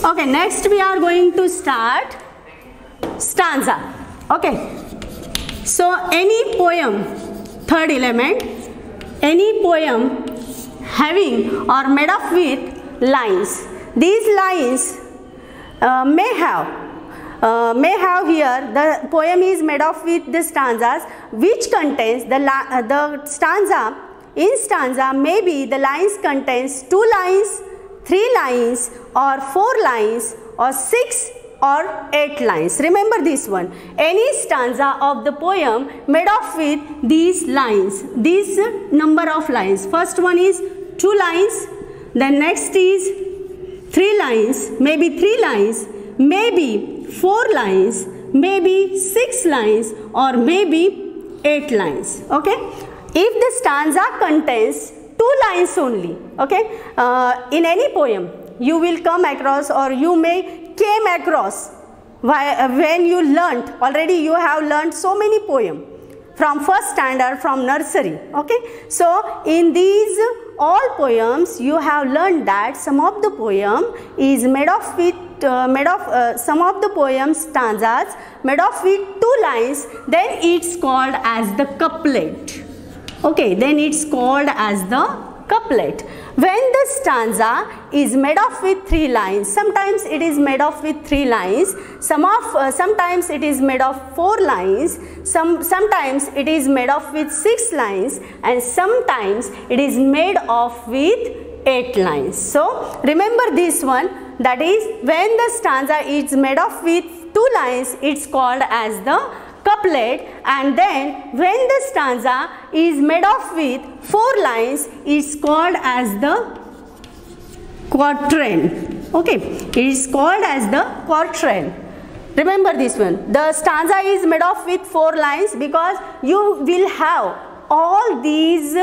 Okay, next we are going to start stanza. Okay, so any poem, third element, any poem having or made up with lines. These lines may have here, the poem is made up with the stanzas which contains the stanza. In stanza maybe the lines contains 2 lines, 3 lines or 4 lines or 6 or 8 lines. Remember this one. Any stanza of the poem made up with these lines, this number of lines. First one is 2 lines, then next is 3 lines, maybe 3 lines, maybe 4 lines, maybe 6 lines or maybe 8 lines. Okay, if the stanza contains 2 lines only, okay, in any poem you will come across or you may came across when you learnt, already you have learnt so many poems from first standard, from nursery. Okay, so in these all poems you have learned that some of the poem is made of with some of the poem stanzas made of with 2 lines, then it's called as the couplet. Okay, then it's called as the couplet. When the stanza is made of with 3 lines, sometimes it is made of with 3 lines, sometimes it is made of 4 lines, sometimes it is made of with 6 lines, and sometimes it is made of with 8 lines. So remember this one, that is when the stanza is made of with 2 lines, it's called as the couplet, and then when the stanza is made of with 4 lines, it's called as the quatrain. Okay, it is called as the quatrain. Remember this one. The stanza is made of with 4 lines because you will have all these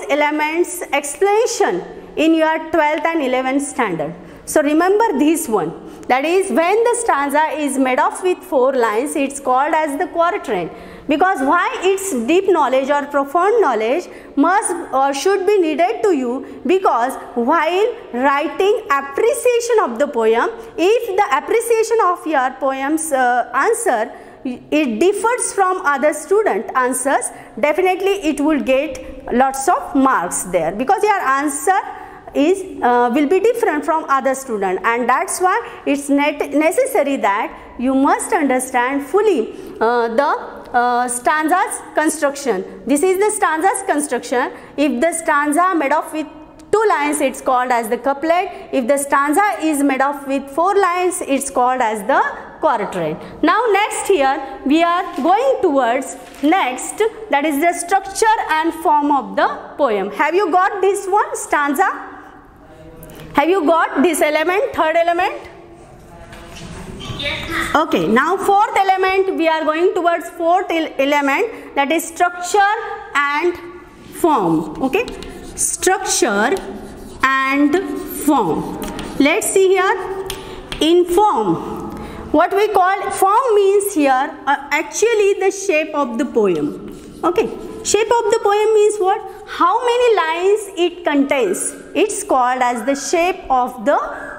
elements explanation in your 12th and 11th standard. So remember this one. That is when the stanza is made of with 4 lines, it's called as the quatrain. Because why its deep knowledge or profound knowledge must or should be needed to you, because while writing appreciation of the poem, if the appreciation of your poem's answer it differs from other student answers, definitely it will get lots of marks there, because your answer is will be different from other student, and that's why it's necessary that you must understand fully the stanza's construction. This is the stanza's construction. If the stanza made of with 2 lines, it's called as the couplet. If the stanza is made of with 4 lines, it's called as the quatrain. Now next here we are going towards next, that is the structure and form of the poem. Have you got this one, stanza? Have you got this element, third element? Yes, ma'am. Okay, now fourth element, we are going towards fourth element, that is structure and form. Okay, structure and form. Let's see here. In form, what we call form means here actually the shape of the poem. Okay, shape of the poem means what? How many lines it contains. It's called as the shape of the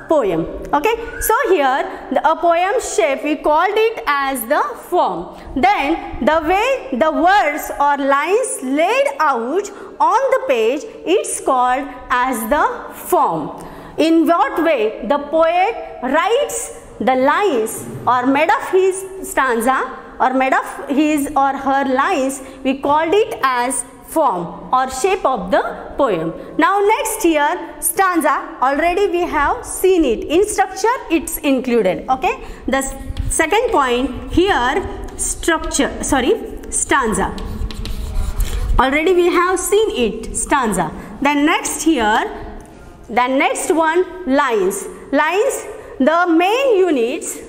poem. Okay, so here a poem shape we called it as the form. Then the way the words or lines laid out on the page, it's called as the form. In what way the poet writes the lines or made of his stanza or made of his or her lines, we called it as form or shape of the poem. Now next here, stanza, already we have seen it. In structure it's included. Okay, the second point here, stanza, already we have seen it, stanza. Then next here, the next one, lines. The main units,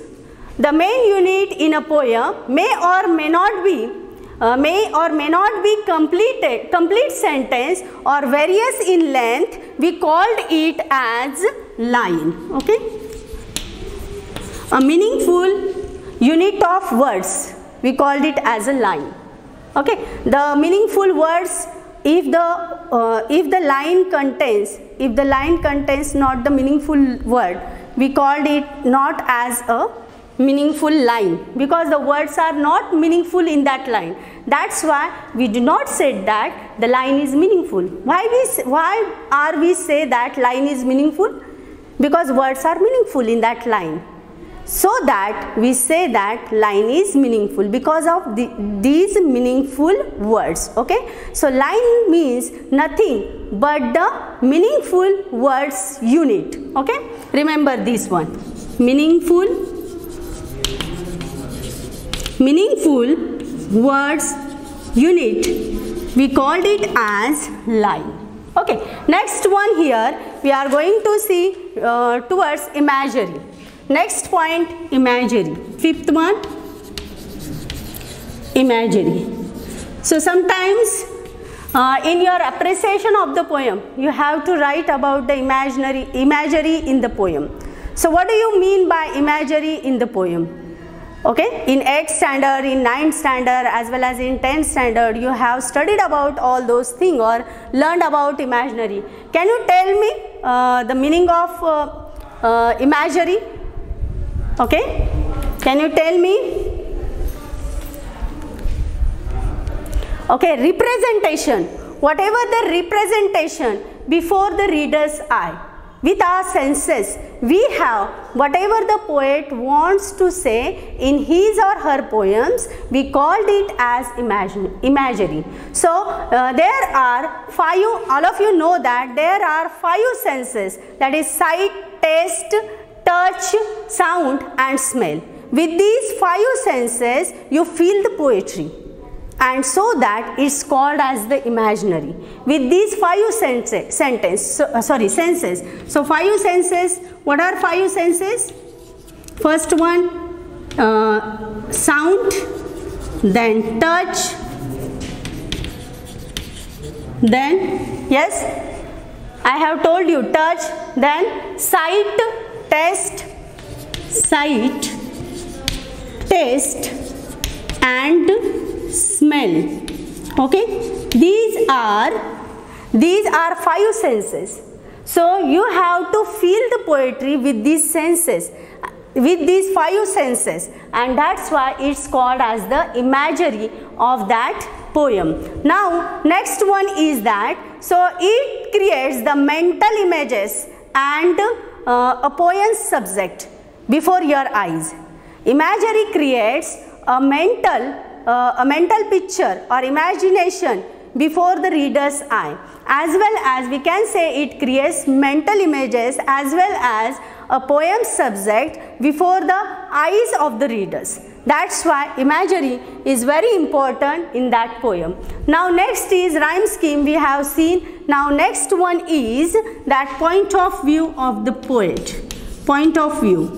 the main unit in a poem may or may not be complete sentence or various in length. We called it as line. Okay, a meaningful unit of words, we called it as a line. Okay, the meaningful words, if the line contains not the meaningful word, we called it not as a meaningful line, because the words are not meaningful in that line. That's why we do not say that the line is meaningful. Why are we say that line is meaningful? Because words are meaningful in that line. So that we say that line is meaningful because of these meaningful words. Okay, so line means nothing but the meaningful words unit. Okay, remember this one, meaningful words unit, we called it as line. Okay, next one here we are going to see towards imagery. Next point, imagery. Fifth one, imagery. So sometimes in your appreciation of the poem, you have to write about the imagery in the poem. So what do you mean by imagery in the poem? Okay, in 8th standard, in 9th standard, as well as in 10th standard, you have studied about all those things or learned about imaginary. Can you tell me the meaning of imagery? Okay, can you tell me? Okay, representation, whatever the representation before the reader's eye. With our senses, we have whatever the poet wants to say in his or her poems, we called it as imagery. So there are 5, all of you know that there are 5 senses, that is sight, taste, touch, sound and smell. With these 5 senses, you feel the poetry, and so that it's called as the imaginary. With these 5 senses. So 5 senses, what are 5 senses? First one, sound, then touch, then, yes, I have told you touch, then sight, taste, and smell. Okay, these are 5 senses. So you have to feel the poetry with these senses, with these 5 senses, and that's why it's called as the imagery of that poem. Now next one is that, so it creates the mental images and a poem's subject before your eyes. Imagery creates a mental picture or imagination before the reader's eye, as well as we can say it creates mental images as well as a poem subject before the eyes of the readers. That's why imagery is very important in that poem. Now next is rhyme scheme we have seen. Now next one is that point of view of the poet. Point of view.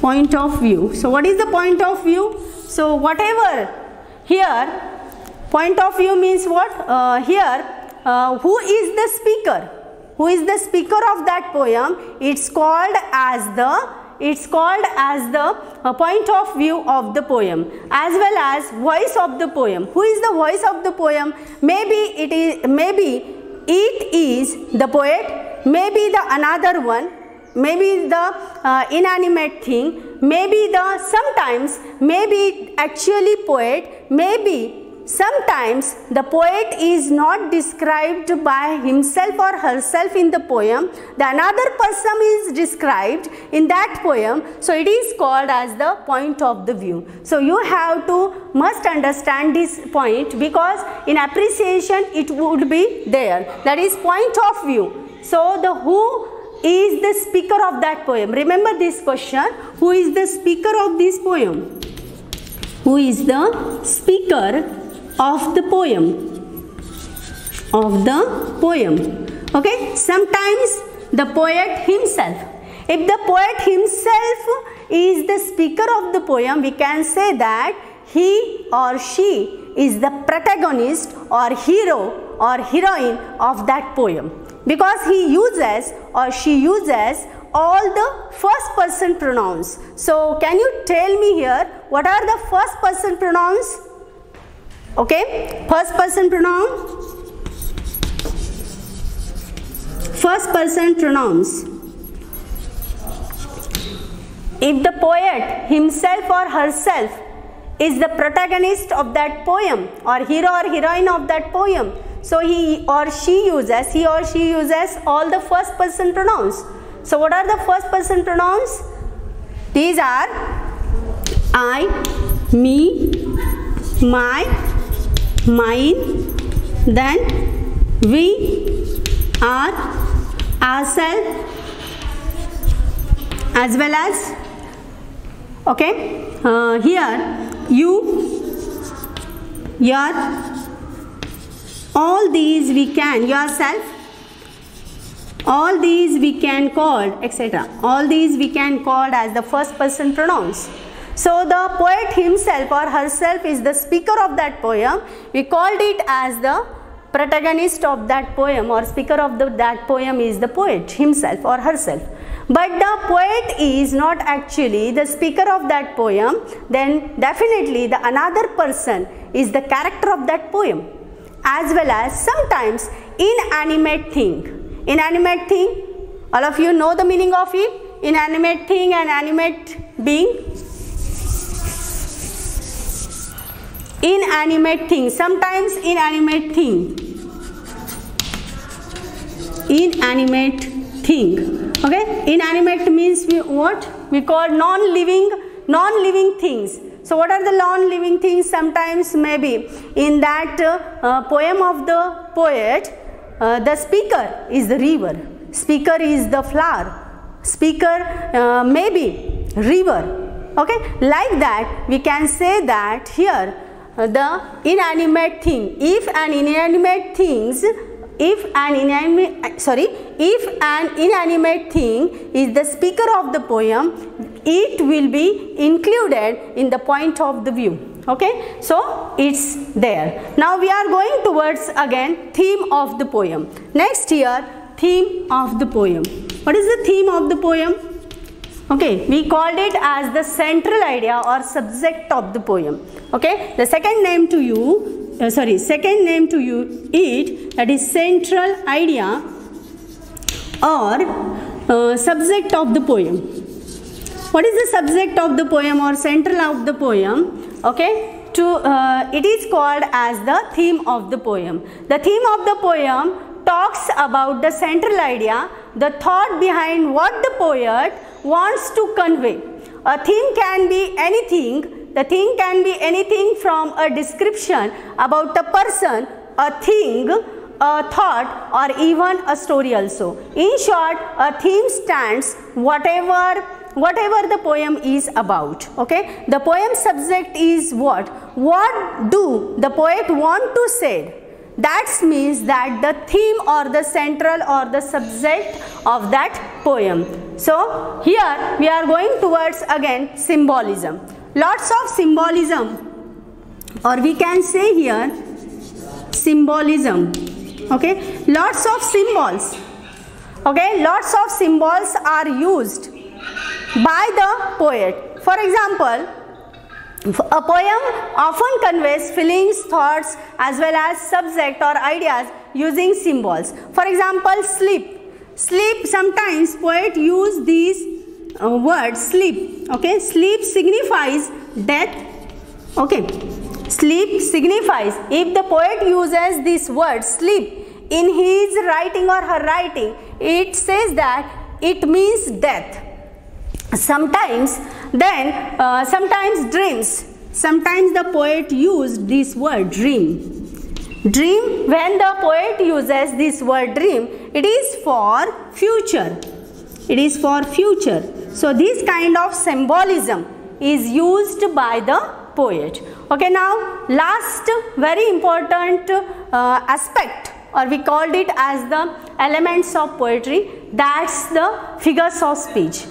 So what is the point of view? So whatever here, point of view means what? Who is the speaker? Who is the speaker of that poem? It's called as the point of view of the poem, as well as voice of the poem. Who is the voice of the poem? Maybe it is the poet, maybe the another one, maybe the inanimate thing, maybe the sometimes, maybe actually poet, maybe sometimes the poet is not described by himself or herself in the poem, the another person is described in that poem, so it is called as the point of the view. So you must understand this point, because in appreciation it would be there, that is point of view. So the who is the speaker of that poem? Remember this question, who is the speaker of this poem? Who is the speaker of the poem? Okay, sometimes the poet himself. If the poet himself is the speaker of the poem, we can say that he or she is the protagonist or hero or heroine of that poem, because he uses or she uses all the first person pronouns. So can you tell me here, what are the first person pronouns? Okay, first person pronoun. First person pronouns. if the poet himself or herself is the protagonist of that poem, or hero or heroine of that poem, so he or she uses all the first person pronouns. So what are the first person pronouns? These are I, me, my, mine, then we, our, ourselves, as well as, okay, here you, your, all these we can, yourself, all these we can call, etc. All these we can call as the first person pronouns. So the poet himself or herself is the speaker of that poem. We called it as the protagonist of that poem, or speaker of that poem is the poet himself or herself. But the poet is not actually the speaker of that poem, then definitely the another person is the character of that poem, as well as sometimes inanimate thing. Inanimate thing, all of you know the meaning of it. Inanimate thing and animate being. Inanimate thing, sometimes inanimate thing. Inanimate thing. Okay, inanimate means what we call non-living things. So what are the non-living things? Sometimes maybe in that poem of the poet, the speaker is the river, speaker is the flower, speaker maybe river. Okay, like that we can say that here the inanimate thing. If an inanimate thing is the speaker of the poem, it will be included in the point of the view. Okay, so it's there. Now we are going towards again theme of the poem. Next here, theme of the poem. What is the theme of the poem? Okay, we called it as the central idea or subject of the poem. Okay, the second name to you, that is central idea or subject of the poem. What is the subject of the poem or central of the poem? Okay, it is called as the theme of the poem. The theme of the poem talks about the central idea, the thought behind what the poet wants to convey. A theme can be anything. The thing can be anything from a description about a person, a thing, a thought, or even a story also. In short, a theme stands whatever the poem is about. Okay, the poem subject is what do the poet want to say? That means that the theme or the central or the subject of that poem. So here we are going towards again symbolism. Lots of symbolism, or we can say here symbolism. Okay, lots of symbols. Okay, lots of symbols are used by the poet. For example, a poem often conveys feelings, thoughts, as well as subject or ideas using symbols. For example, sleep. Sleep, sometimes poet use these word sleep. Okay, sleep signifies death. Okay, sleep signifies, if the poet uses this word sleep in his writing or her writing, it says that it means death. Sometimes sometimes dreams. Sometimes the poet used this word dream. Dream, when the poet uses this word dream, it is for future. It is for future. So this kind of symbolism is used by the poet. Okay, now last very important aspect, or we called it as the elements of poetry, that's the figures of speech.